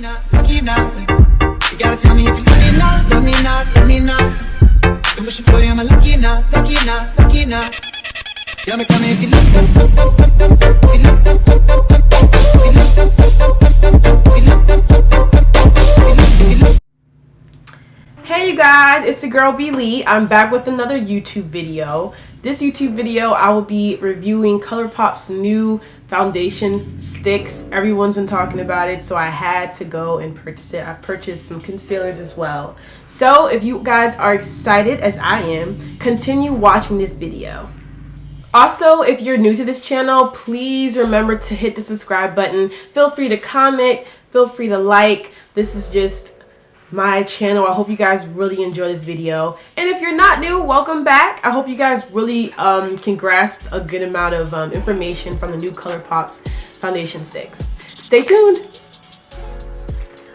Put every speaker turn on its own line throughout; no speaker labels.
lucky now. You gotta tell me if you love me now, love me now, love me now. I'm wishing for you, I'm lucky now, lucky now, lucky now. Tell me if you love me, if you love me,
Hey you guys, it's the girl B Lee. I'm back with another YouTube video. This YouTube video I will be reviewing Colourpop's new foundation sticks. Everyone's been talking about it, so I had to go and purchase it. I purchased some concealers as well. So if you guys are excited as I am, continue watching this video. Also, if you're new to this channel, please remember to hit the subscribe button. Feel free to comment, feel free to like. This is just my channel. I hope you guys really enjoy this video, and if you're not new, welcome back. I hope you guys really can grasp a good amount of information from the new Colourpop's foundation sticks. Stay tuned.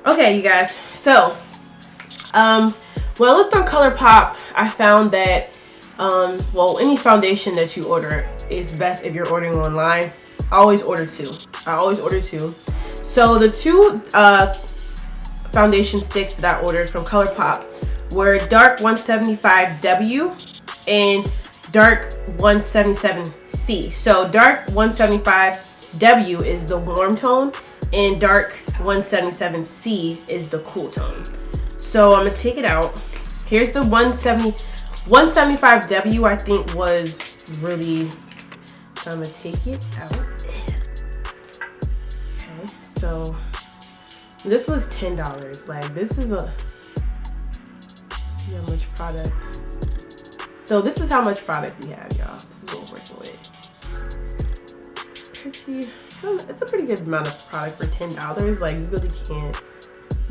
Okay you guys, so when I looked on Colourpop, I found that well, any foundation that you order is best if you're ordering online. I always order two. So the two foundation sticks that I ordered from Colourpop were Dark 175W and Dark 177C. So Dark 175W is the warm tone and Dark 177C is the cool tone. So I'm gonna take it out. Here's the 175W. I think was really, so I'm gonna take it out. Okay, so this was $10. Like, this is a, see how much product. So this is how much product we have, y'all. This is what we're working with. It's a pretty good amount of product for $10. Like, you really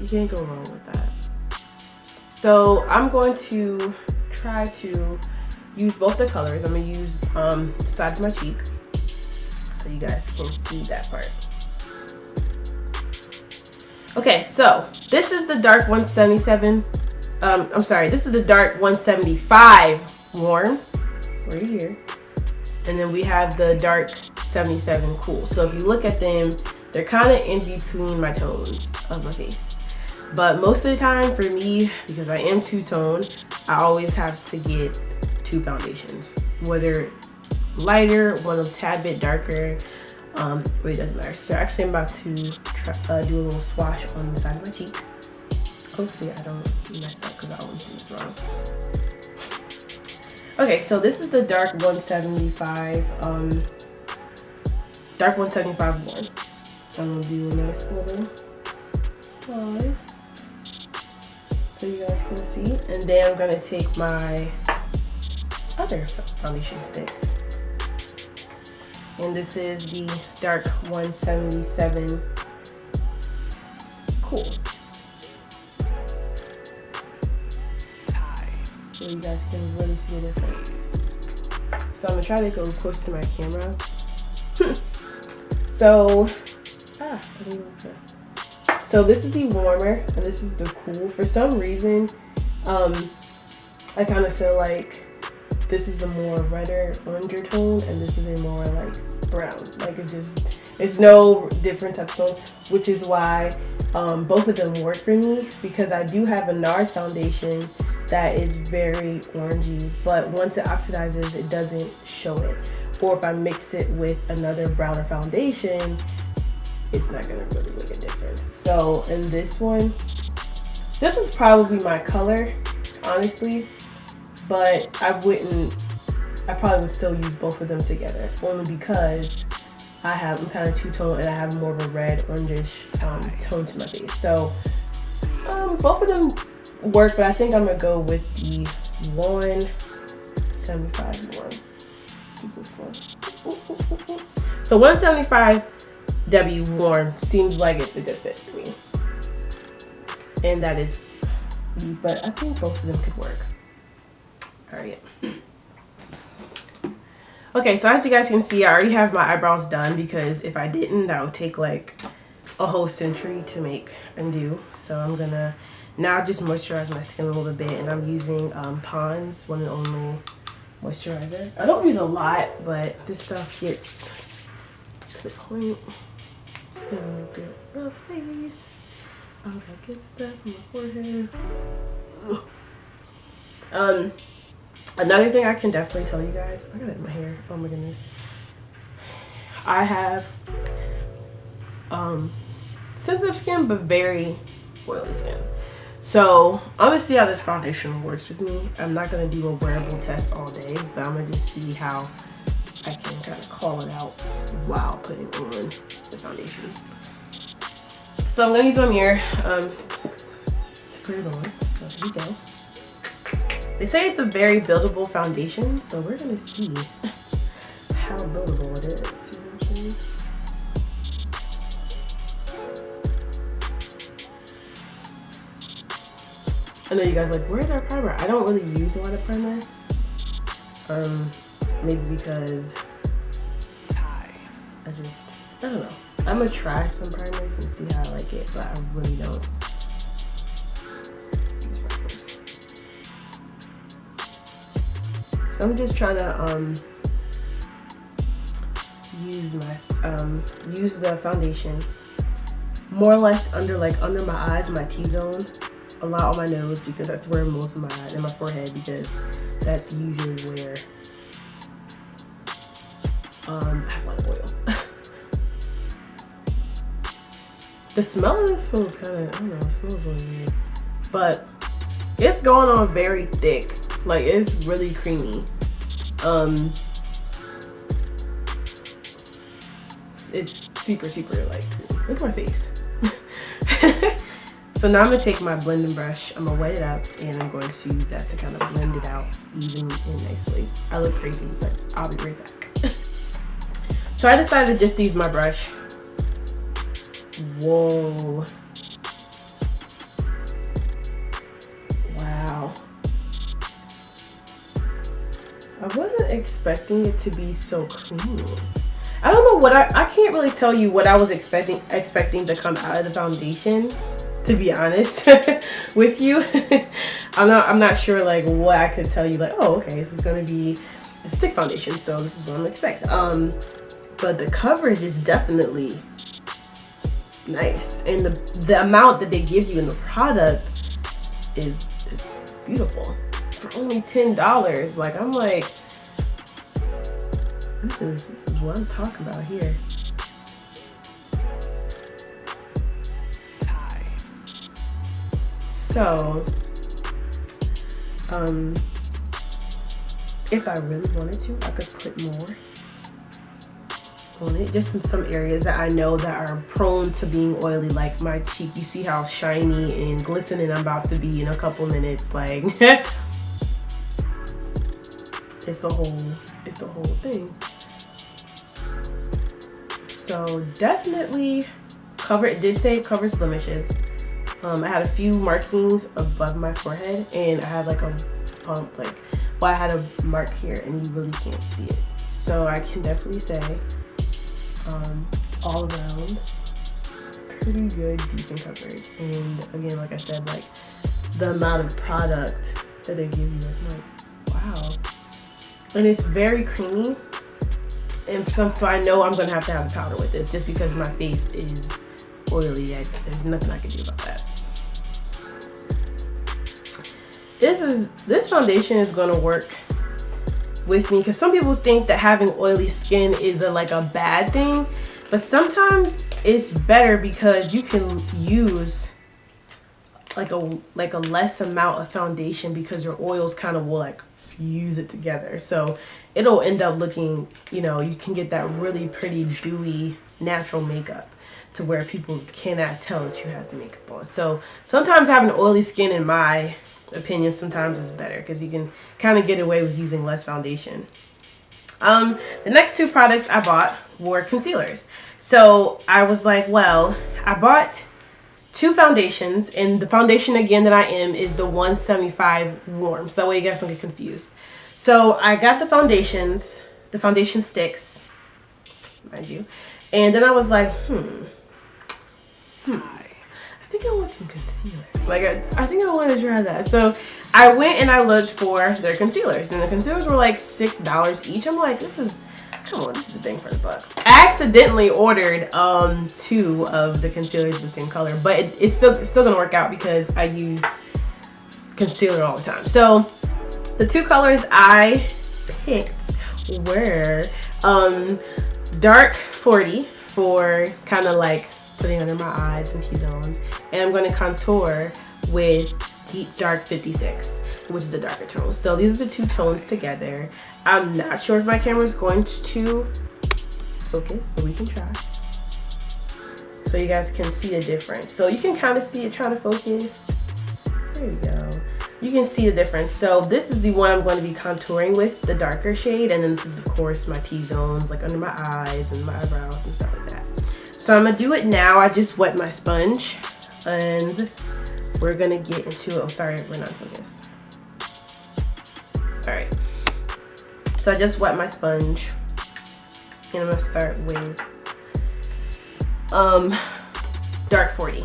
can't go wrong with that. So I'm going to try to use both the colors. I'm gonna use the side of my cheek so you guys can see that part. Okay, so this is the Dark 177, this is the Dark 175 warm, right here. And then we have the Dark 77 cool. So if you look at them, they're kind of in between my tones of my face. But most of the time for me, because I am two-toned, I always have to get two foundations. Whether lighter, one a tad bit darker, it doesn't matter. So actually I'm about to try, do a little swatch on the side of my cheek. Hopefully I don't mess up because I always do this wrong. Okay, so this is the Dark 175, Dark 175 one. I'm gonna do a nice little line so you guys can see. And then I'm gonna take my other foundation stick. And this is the Dark 177 cool. So you guys can really see the difference. So I'm gonna try to go close to my camera. So this is the warmer and this is the cool. For some reason, I kind of feel like this is a more redder, oranger tone, and this is a more like brown. Like it's no different type of tone, which is why both of them work for me, because I do have a NARS foundation that is very orangey, but once it oxidizes, it doesn't show it. Or if I mix it with another browner foundation, it's not gonna really make a difference. So in this one, this is probably my color, honestly. But I probably would still use both of them together, only because I'm kind of two-tone and I have more of a red, orangish tone to my face. So both of them work, but I think I'm gonna go with the 175 one. Who's this one? So 175W warm seems like it's a good fit for me, and that is, but I think both of them could work. Alright. Okay, so as you guys can see, I already have my eyebrows done, because if I didn't, that would take like a whole century to make and do. So I'm gonna now just moisturize my skin a little bit, and I'm using Pond's One and Only moisturizer. I don't use a lot, but this stuff gets to the point. It's gonna look good. Oh, face. Oh, I get that from my forehead. Another thing I can definitely tell you guys. I got it in my hair. Oh my goodness. I have sensitive skin, but very oily skin. So I'm gonna see how this foundation works with me. I'm not gonna do a wearable test all day, but I'm gonna just see how I can kind of call it out while putting on the foundation. So I'm gonna use my mirror to put it on. So here we go. They say it's a very buildable foundation, so we're gonna see how buildable it is. See what I'm saying? I know you guys are like, where's our primer? I don't really use a lot of primer. Maybe because I don't know. I'm gonna try some primers and see how I like it, but I really don't. So I'm just trying to use the foundation more or less under my eyes, my T-zone, a lot on my nose because that's where most of my eyes and my forehead because that's usually where I have a lot of oil. The smell of this feels kind of, I don't know, it smells really weird, but it's going on very thick. Like, it's really creamy. It's super, super, like, look at my face. So now I'm gonna take my blending brush, I'm gonna wet it up, and I'm going to use that to kind of blend it out even and nicely. I look crazy, but I'll be right back. So I decided to just use my brush. Whoa. Wow. I wasn't expecting it to be so creamy. I don't know what I can't really tell you what I was expecting to come out of the foundation, to be honest with you. I'm not sure like what I could tell you, like, oh, okay, this is gonna be a stick foundation, so this is what I'm expecting. But the coverage is definitely nice, and the amount that they give you in the product is beautiful for only $10. Like, I'm like, this is what I'm talking about here. So if I really wanted to, I could put more on it, just in some areas that I know that are prone to being oily, like my cheek. You see how shiny and glistening I'm about to be in a couple minutes. Like, it's a whole thing. So definitely it did say it covers blemishes. I had a few markings above my forehead, and I had like a bump, I had a mark here, and you really can't see it. So I can definitely say all around pretty good, decent coverage. And again, like I said, like the amount of product that they give you, I'm like, wow. And it's very creamy, and so I know I'm gonna have to have the powder with this, just because my face is oily. There's nothing I can do about that. This foundation is gonna work with me, because some people think that having oily skin is a bad thing, but sometimes it's better because you can use like a less amount of foundation, because your oils kind of will like fuse it together, so it'll end up looking, you can get that really pretty dewy natural makeup to where people cannot tell that you have the makeup on. So sometimes having oily skin, in my opinion, sometimes is better, because you can kind of get away with using less foundation. The next two products I bought were concealers. So I was like, well, I bought two foundations, and the foundation again that I am is the 175 warm, so that way you guys don't get confused. So I got the foundation sticks, mind you, and then I was like, I think I want some concealers. Like, I think I want to try that. So I went and I looked for their concealers, and the concealers were like $6 each. I'm like, this is kind come on, this is a bang for the buck. I accidentally ordered 2 of the concealers the same color, but it's still gonna work out because I use concealer all the time. So the 2 colors I picked were dark 40 for kind of like putting under my eyes and T-zones, and I'm going to contour with deep dark 56, which is a darker tone. So these are the 2 tones together. I'm not sure if my camera is going to focus, but we can try so you guys can see the difference. So you can kind of see it trying to focus. There you go. You can see the difference. So this is the one I'm going to be contouring with, the darker shade, and then this is of course my T-zones, like under my eyes and my eyebrows and stuff like that. So I'm gonna do it now. I just wet my sponge and we're gonna get into it. Oh, sorry, we're not focused. All right. So I just wet my sponge and I'm gonna start with dark 40.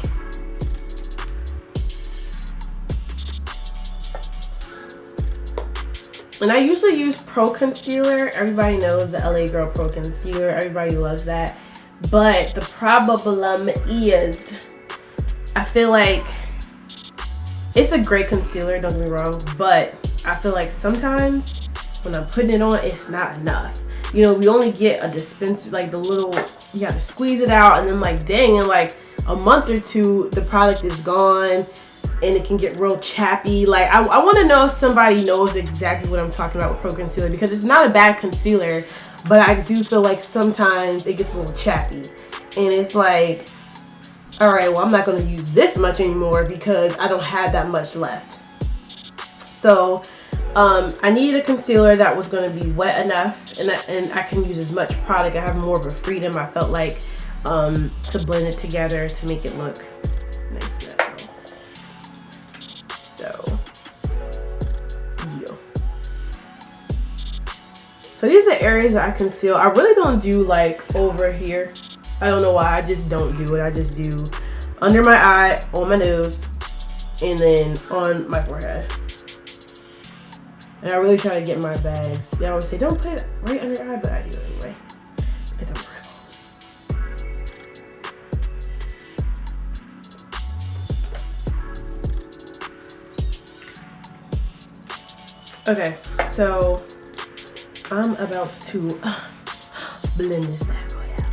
And I usually use Pro Concealer. Everybody knows the LA Girl Pro Concealer. Everybody loves that. But the problem is, I feel like it's a great concealer, don't get me wrong, but I feel like sometimes when I'm putting it on, it's not enough. You know, we only get a dispenser, like the little, you have to squeeze it out, and then like, dang, in like a month or 2, the product is gone. And it can get real chappy. Like I want to know if somebody knows exactly what I'm talking about with Pro Concealer, because it's not a bad concealer, but I do feel like sometimes it gets a little chappy. And it's like, all right, well, I'm not going to use this much anymore because I don't have that much left. So I needed a concealer that was going to be wet enough and I can use as much product. I have more of a freedom, I felt like, to blend it together to make it look nice. So these are the areas that I conceal. I really don't do like over here. I don't know why, I just don't do it. I just do under my eye, on my nose, and then on my forehead. And I really try to get my bags. They always say don't put it right under your eye, but I do it anyway because I'm rebel. Okay, so I'm about to blend this bad boy out.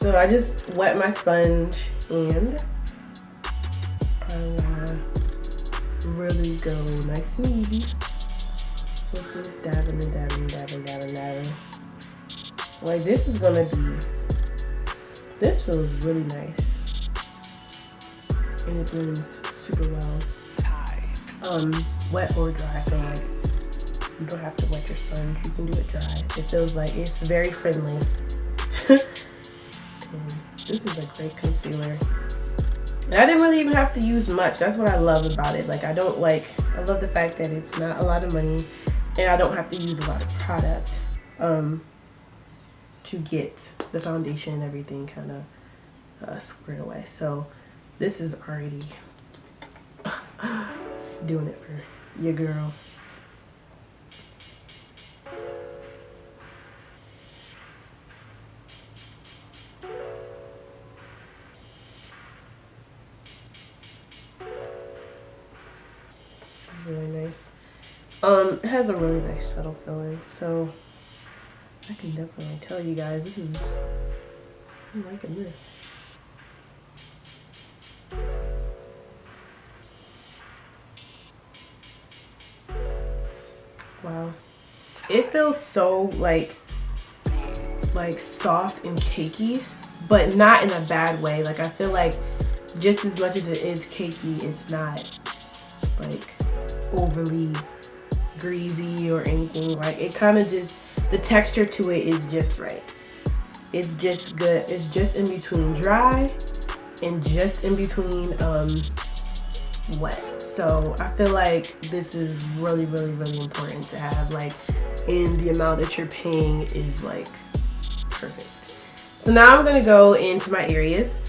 So I just wet my sponge and I'm gonna really go nice and easy with this dabbing and dabbing, dabbing, dabbing, dabbing. Like this is gonna be, this feels really nice and it blends super well. Wet or dry. I feel like you don't have to wet your sponge, you can do it dry. It feels like it's very friendly. And this is a great concealer. And I didn't really even have to use much. That's what I love about it. Like I love the fact that it's not a lot of money and I don't have to use a lot of product to get the foundation and everything kind of squared away. So this is already doing it for your girl. This is really nice. It has a really nice subtle feeling, so I can definitely tell you guys I'm liking this. Wow, it feels so like soft and cakey, but not in a bad way. Like I feel like just as much as it is cakey, it's not like overly greasy or anything. Like it kind of just, the texture to it is just right. It's just good. It's just in between dry and just in between wet. So I feel like this is really, really, really important to have, like, in the amount that you're paying is like perfect. So now I'm gonna go into my areas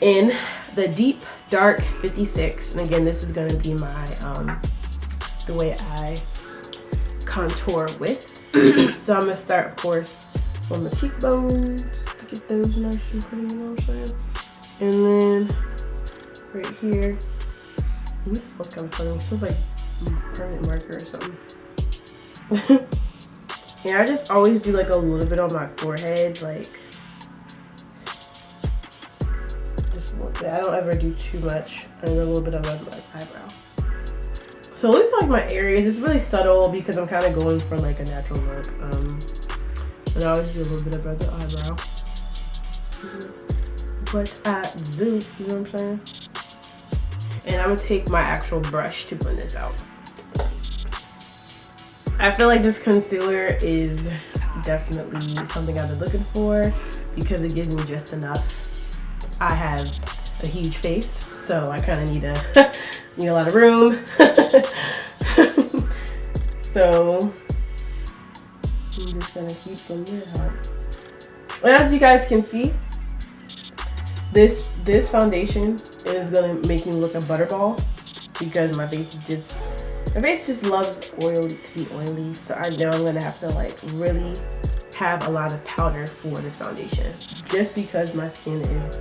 in the deep dark 56, and again this is gonna be my the way I contour with. So I'm gonna start, of course, on the cheekbones to get those nice and pretty, you know what I'm saying? And then right here, and this smells kind of funny. It smells like permanent marker or something. Yeah, I just always do like a little bit on my forehead, like just a little bit. I don't ever do too much, and a little bit of my eyebrow. So looking like my areas, it's really subtle because I'm kind of going for like a natural look. And I always do a little bit above the eyebrow, but I zoom, you know what I'm saying? And I'm gonna take my actual brush to blend this out. I feel like this concealer is definitely something I've been looking for because it gives me just enough. I have a huge face, so I kind of need a lot of room. So I'm just gonna keep blending it out. And as you guys can see, this foundation is gonna make me look a butterball because my face just loves oil to be oily. So I know I'm gonna have to like really have a lot of powder for this foundation just because my skin is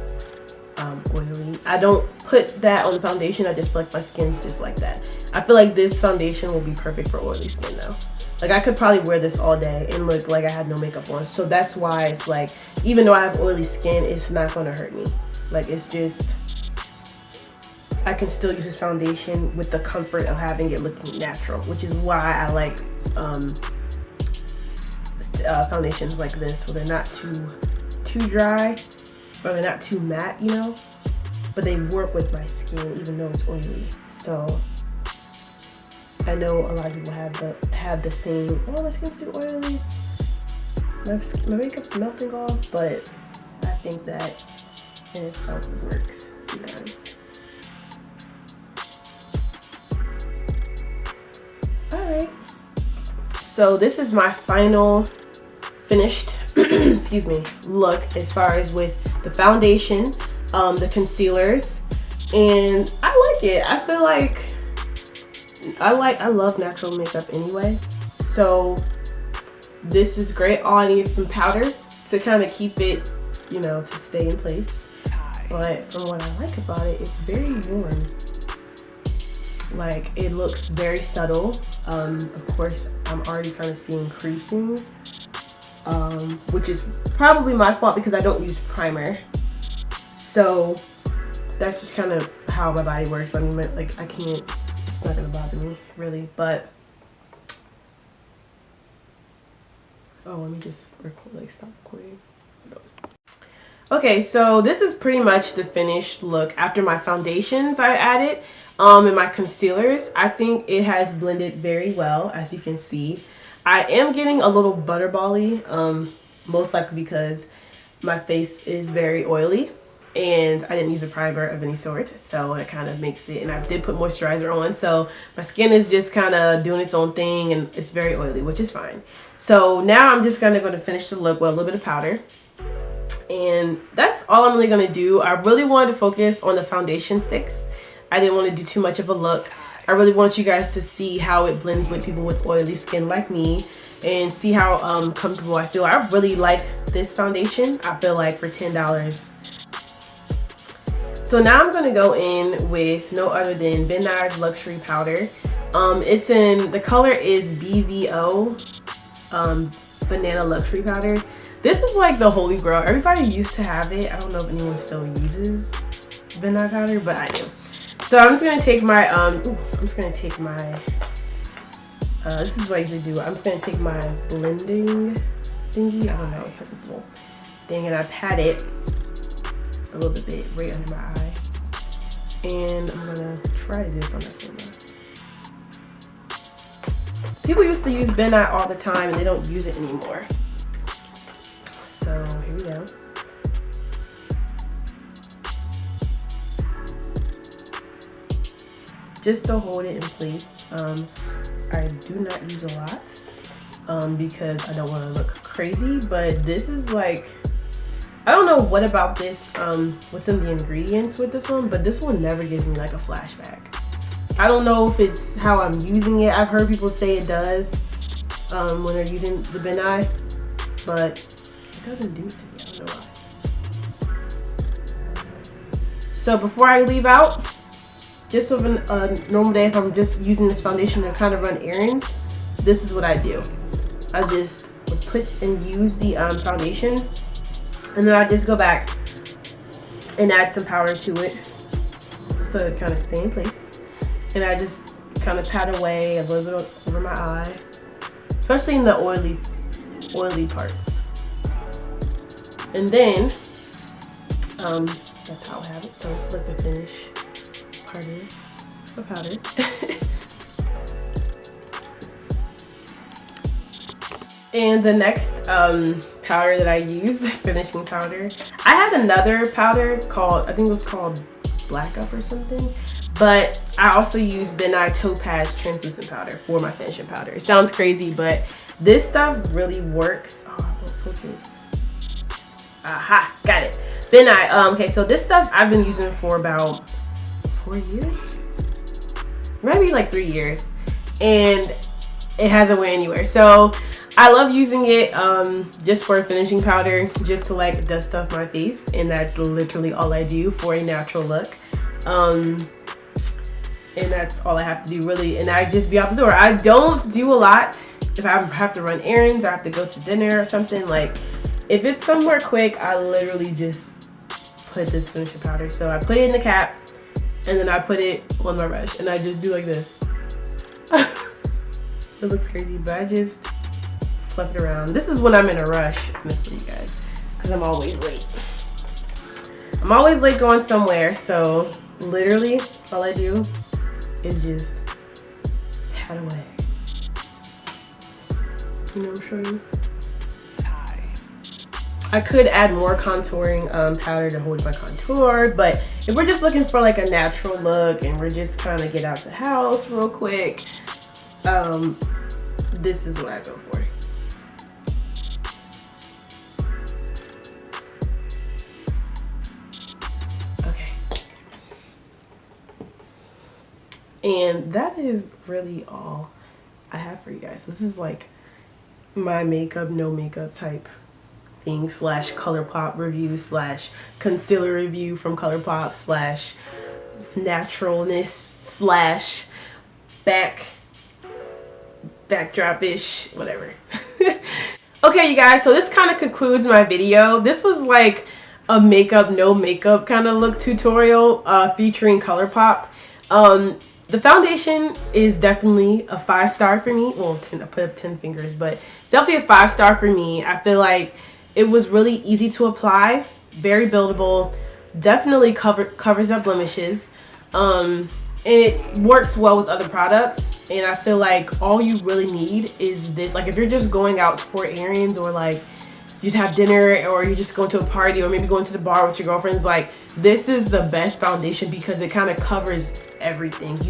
oily. I don't put that on the foundation. I just feel like my skin's just like that. I feel like this foundation will be perfect for oily skin though. Like I could probably wear this all day and look like I had no makeup on. So that's why it's like, even though I have oily skin, it's not gonna hurt me. Like it's just, I can still use this foundation with the comfort of having it looking natural, which is why I like foundations like this, where they're not too dry or they're not too matte, you know, but they work with my skin even though it's oily. So I know a lot of people have the same, oh, my skin's too oily, my makeup's melting off, but I think that in itself works. So guys, alright, so this is my final finished excuse me, look as far as with the foundation, the concealers, and I like it. I feel like I love natural makeup anyway, so this is great. All I need is some powder to kind of keep it, you know, to stay in place. But from what I like about it, it's very warm. Like it looks very subtle. Of course, I'm already kind of seeing creasing, which is probably my fault because I don't use primer. So that's just kind of how my body works. I mean, like I can't, it's not gonna bother me really, but oh, let me just stop recording. Okay, so this is pretty much the finished look after my foundations I added and my concealers. I think it has blended very well, as you can see. I am getting a little butterbally, most likely because my face is very oily and I didn't use a primer of any sort, so it kind of makes it, and I did put moisturizer on, so my skin is just kind of doing its own thing and it's very oily, which is fine. So now I'm just going to finish the look with a little bit of powder, and that's all I'm really going to do. I really wanted to focus on the foundation sticks. I didn't want to do too much of a look. I really want you guys to see how it blends with people with oily skin like me and see how comfortable I feel. I really like this foundation. I feel like for $10. So now I'm going to go in with no other than Ben Nye's Luxury Powder. The color is BVO Banana Luxury Powder. This is like the holy grail. Everybody used to have it. I don't know if anyone still uses Ben Nye powder, but I do. So I'm just going to take my, this is what I usually do. I'm just going to take my blending thingy. I don't know, it's like this little thing, and I pat it a little bit right under my eye. And I'm going to try this on the camera. People used to use Ben Nye all the time and they don't use it anymore. So here we go. Just to hold it in place. I do not use a lot because I don't want to look crazy, but this is like, I don't know what about this, what's in the ingredients with this one, but this one never gives me like a flashback. I don't know if it's how I'm using it. I've heard people say it does, when they're using the Ben Eye, but it doesn't do it to me. I don't know why. So before I leave out, just of a normal day, if I'm just using this foundation to kind of run errands, this is what I do. I just would put and use the foundation, and then I just go back and add some powder to it so it kind of stay in place. And I just kind of pat away a little bit over my eye, especially in the oily parts. And then that's how I have it. So it's like the finish part of it, the powder. And the next powder that I use, finishing powder, I had another powder called, I think it was called Black Up or something, but I also use Ben Eye Topaz translucent powder for my finishing powder. It sounds crazy, but this stuff really works. Oh, I won't focus. Aha, got it. Ben Eye. Okay, so this stuff I've been using for about 4 years, maybe like 3 years, and it hasn't went anywhere. So I love using it just for a finishing powder, just to like dust off my face, and that's literally all I do for a natural look. And that's all I have to do really, and I just be out the door. I don't do a lot. If I have to run errands or I have to go to dinner or something, like if it's somewhere quick, I literally just put this finishing powder. So I put it in the cap, and then I put it on my brush, and I just do like this. It looks crazy, but I just fluff it around. This is when I'm in a rush, honestly, you guys, because I'm always late. I'm always late going somewhere, so literally all I do is just pat away. You know what I'm showing you? I could add more contouring powder to hold my contour, but if we're just looking for like a natural look and we're just trying to get out the house real quick, this is what I go for. Okay. And that is really all I have for you guys. So this is like my makeup, no makeup type thing / Colorpop review / concealer review from Colorpop / naturalness / backdrop-ish, whatever. Okay, you guys, so this kind of concludes my video. This was like a makeup, no makeup kind of look tutorial featuring Colorpop. The foundation is definitely a 5-star for me. Well, 10, I put up 10 fingers, but it's definitely a 5-star for me. I feel like it was really easy to apply, very buildable, definitely covers up blemishes, and it works well with other products. And I feel like all you really need is this. Like if you're just going out for errands, or like you just have dinner, or you're just going to a party, or maybe going to the bar with your girlfriends, like this is the best foundation because it kind of covers everything.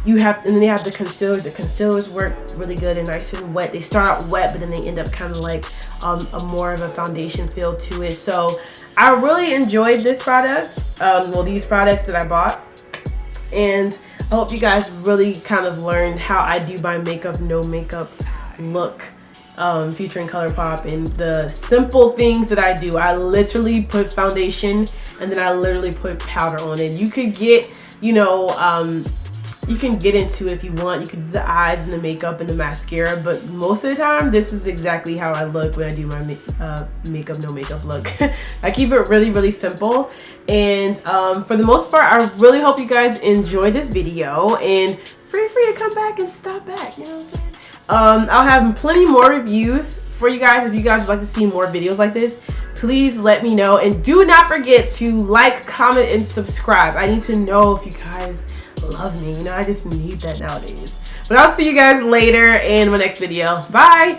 You have, and then they have the concealers. The concealers work really good and nice and wet. They start out wet, but then they end up kind of like a more of a foundation feel to it. So I really enjoyed this product, well, these products that I bought, and I hope you guys really kind of learned how I do my makeup, no makeup look, featuring Colorpop, and the simple things that I do. I literally put foundation, and then I literally put powder on it. You could get, you know, you can get into it if you want. You could do the eyes and the makeup and the mascara, but most of the time this is exactly how I look when I do my makeup, no makeup look. I keep it really, really simple, and for the most part, I really hope you guys enjoyed this video, and feel free to come back and stop back, you know what I'm saying? I'll have plenty more reviews for you guys. If you guys would like to see more videos like this, please let me know, and do not forget to like, comment, and subscribe. I need to know if you guys love me. You know, I just need that nowadays. But I'll see you guys later in my next video. Bye.